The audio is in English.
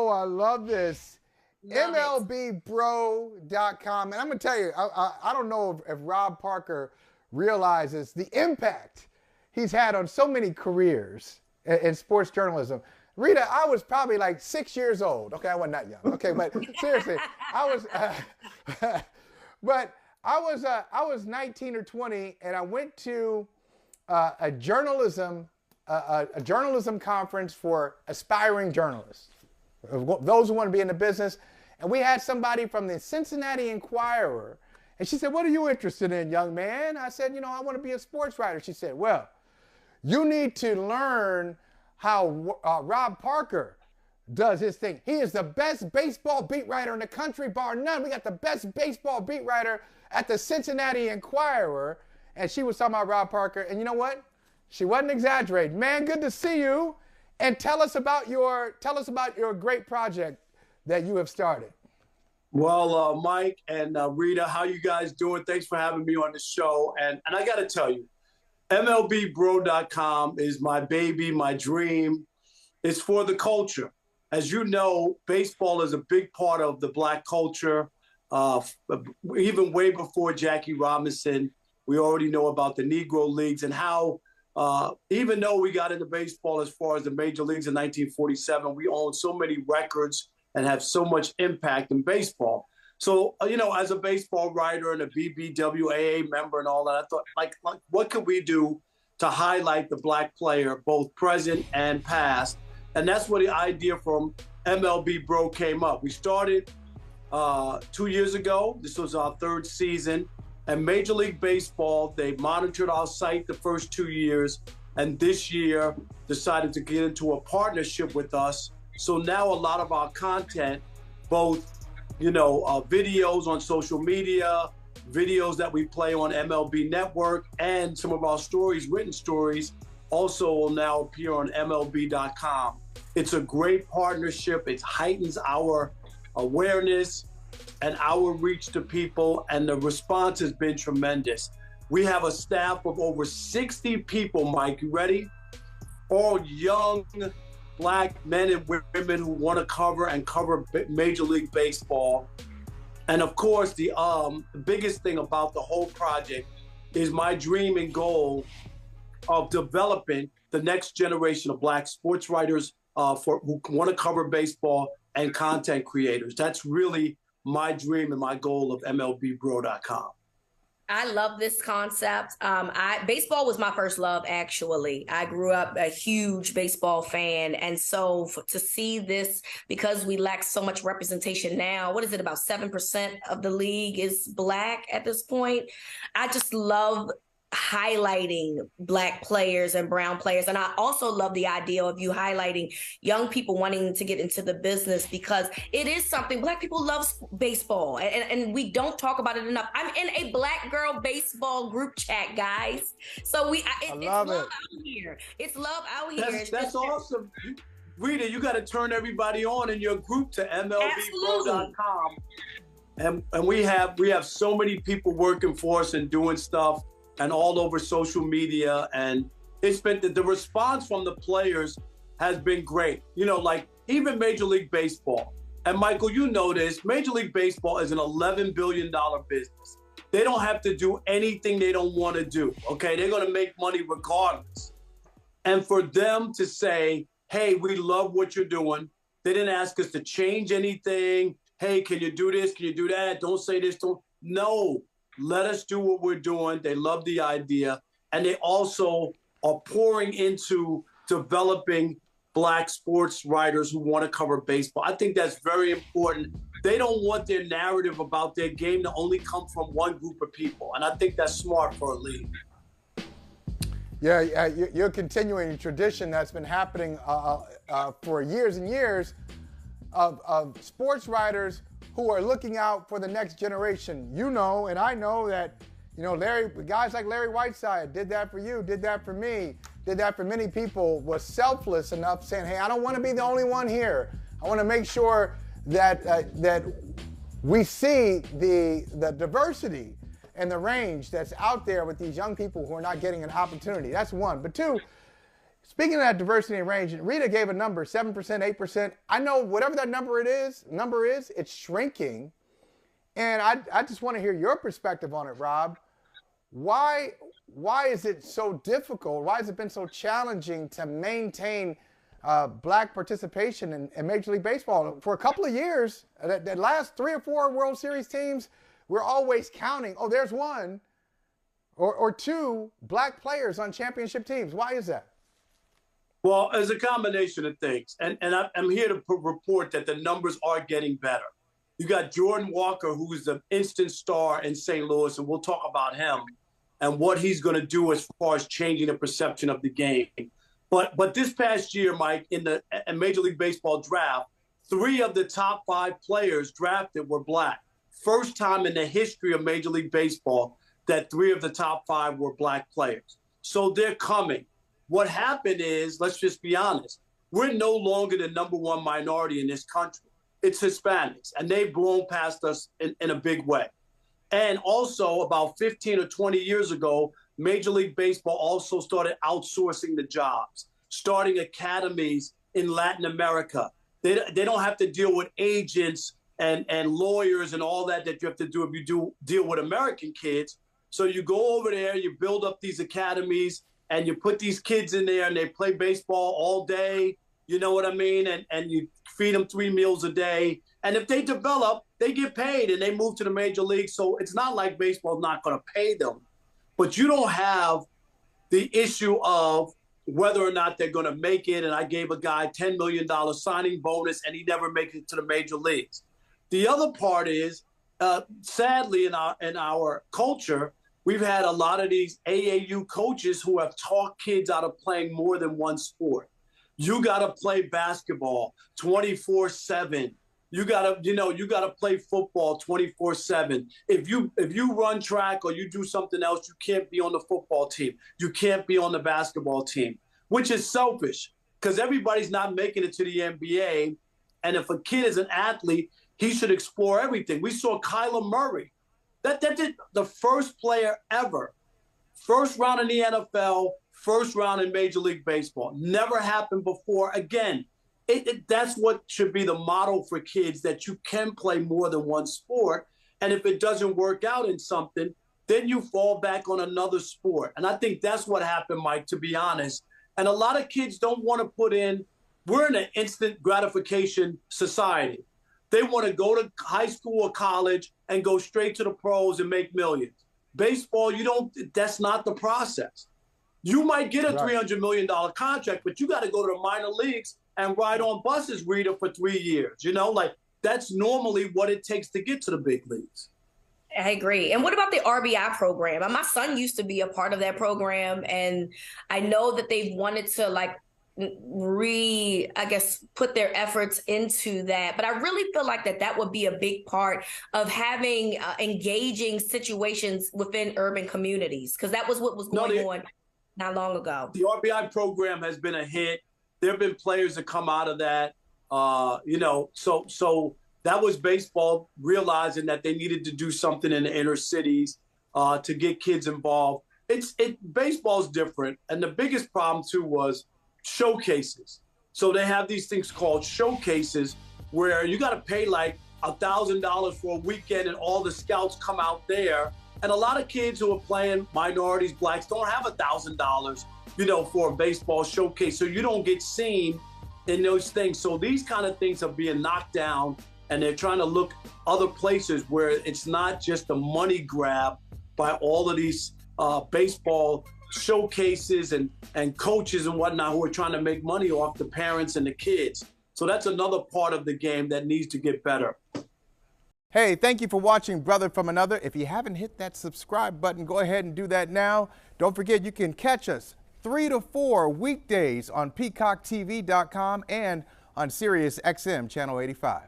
Oh, I love this. Love MLBbro.com. And I'm going to tell you, I don't know if Rob Parker realizes the impact he's had on so many careers in sports journalism. Rita, I was probably like 6 years old. Okay, I wasn't that young. Okay, but seriously, I was 19 or 20, and I went to a journalism conference for aspiring journalists, those who want to be in the business. And we had somebody from the Cincinnati Enquirer, and she said, "What are you interested in, young man?" I said, "I want to be a sports writer." She said, "Well, you need to learn how Rob Parker does his thing. He is the best baseball beat writer in the country, bar none. We got the best baseball beat writer at the Cincinnati Enquirer." And she was talking about Rob Parker. And you know what? She wasn't exaggerating. Man, good to see you. And tell us about your great project that you have started. Well, Mike and Rita, how you guys doing? Thanks for having me on the show. And I got to tell you, MLBbro.com is my baby, my dream. It's for the culture. As you know, baseball is a big part of the Black culture. Even way before Jackie Robinson, we already know about the Negro Leagues and how even though we got into baseball as far as the major leagues in 1947, we own so many records and have so much impact in baseball. So, as a baseball writer and a BBWAA member and all that, I thought, like what could we do to highlight the Black player, both present and past? And that's where the idea from MLBbro came up. We started 2 years ago. This was our third season. And Major League Baseball, they monitored our site the first 2 years, and this year decided to get into a partnership with us. So now a lot of our content, both, videos on social media, videos that we play on MLB Network, and some of our stories, written stories, also will now appear on MLB.com. It's a great partnership. It heightens our awareness and our reach to people, and the response has been tremendous. We have a staff of over 60 people, Mike, you ready? All young Black men and women who want to cover Major League Baseball. And of course, the biggest thing about the whole project is my dream and goal of developing the next generation of Black sports writers who want to cover baseball and content creators. That's really my dream and my goal of MLBbro.com. I love this concept. Baseball was my first love, actually. I grew up a huge baseball fan. And so to see this, because we lack so much representation now, what is it, about 7% of the league is Black at this point? I just love highlighting Black players and brown players. And I also love the idea of you highlighting young people wanting to get into the business, because it is something Black people love baseball, and we don't talk about it enough. I'm in a Black girl baseball group chat, guys. So it's love out here. It's love out here. That's awesome. Rita, you got to turn everybody on in your group to MLBbro.com. And we have so many people working for us and doing stuff, and all over social media. And it's been, the response from the players has been great. Like even Major League Baseball. And Michael, you know this, Major League Baseball is an $11 billion business. They don't have to do anything they don't want to do, okay? They're gonna make money regardless. And for them to say, hey, we love what you're doing. They didn't ask us to change anything. Hey, can you do this? Can you do that? Don't say this, no. Let us do what we're doing. They love the idea. And they also are pouring into developing Black sports writers who want to cover baseball. I think that's very important. They don't want their narrative about their game to only come from one group of people. And I think that's smart for a league. Yeah, you're continuing a tradition that's been happening for years and years of sports writers who are looking out for the next generation. And I know that, guys like Larry Whiteside did that for you, did that for me, did that for many people, was selfless enough saying, hey, I don't want to be the only one here. I want to make sure that we see the diversity and the range that's out there with these young people who are not getting an opportunity. That's one. But two, Speaking of that diversity and range, Rita gave a number, 7%, 8%. I know whatever that number is, it's shrinking. And I just want to hear your perspective on it, Rob. Why is it so difficult? Why has it been so challenging to maintain black participation in Major League Baseball? For a couple of years, the last 3 or 4 World Series teams, we're always counting, oh, there's 1 or 2 black players on championship teams. Why is that? Well, it's a combination of things. And I'm here to report that the numbers are getting better. You got Jordan Walker, who's the instant star in St. Louis, and we'll talk about him and what he's going to do as far as changing the perception of the game. But this past year, Mike, in the Major League Baseball draft, 3 of the top 5 players drafted were black. First time in the history of Major League Baseball that 3 of the top 5 were black players. So they're coming. What happened is, let's just be honest, we're no longer the #1 minority in this country. It's Hispanics, and they've blown past us in a big way. And also, about 15 or 20 years ago, Major League Baseball also started outsourcing the jobs, starting academies in Latin America. They don't have to deal with agents and lawyers and all that you have to do if you deal with American kids. So you go over there, you build up these academies, and you put these kids in there and they play baseball all day, you know what I mean? And you feed them 3 meals a day. And if they develop, they get paid and they move to the major league. So it's not like baseball's not going to pay them. But you don't have the issue of whether or not they're going to make it. And I gave a guy $10 million signing bonus and he never makes it to the major leagues. The other part is, sadly, in our culture, we've had a lot of these AAU coaches who have taught kids out of playing more than one sport. You got to play basketball 24/7. You got to play football 24/7. If you run track or you do something else, you can't be on the football team. You can't be on the basketball team, which is selfish because everybody's not making it to the NBA. And if a kid is an athlete, he should explore everything. We saw Kyler Murray. That did the first player ever. First round in the NFL, first round in Major League Baseball. Never happened before. Again, that's what should be the model for kids, that you can play more than one sport. And if it doesn't work out in something, then you fall back on another sport. And I think that's what happened, Mike, to be honest. And a lot of kids don't want to put in, we're in an instant gratification society. They want to go to high school or college and go straight to the pros and make millions. Baseball, that's not the process. You might get a $300 million contract, but you got to go to the minor leagues and ride on buses, Rita, for 3 years. That's normally what it takes to get to the big leagues. I agree. And what about the RBI program? My son used to be a part of that program, and I know that they've wanted to put their efforts into that. But I really feel like that would be a big part of having engaging situations within urban communities, because that was what was going on not long ago. The RBI program has been a hit. There have been players that come out of that, so that was baseball realizing that they needed to do something in the inner cities to get kids involved. Baseball's different. And the biggest problem too was showcases. So they have these things called showcases where you got to pay like $1,000 for a weekend and all the scouts come out there. And a lot of kids who are playing, minorities, blacks, don't have $1,000, for a baseball showcase. So you don't get seen in those things. So these kind of things are being knocked down, and they're trying to look other places where it's not just a money grab by all of these baseball showcases and coaches and whatnot who are trying to make money off the parents and the kids. So that's another part of the game that needs to get better. Hey, thank you for watching Brother from Another. If you haven't hit that subscribe button, go ahead and do that now. Don't forget, you can catch us 3 to 4 weekdays on PeacockTV.com and on Sirius XM Channel 85.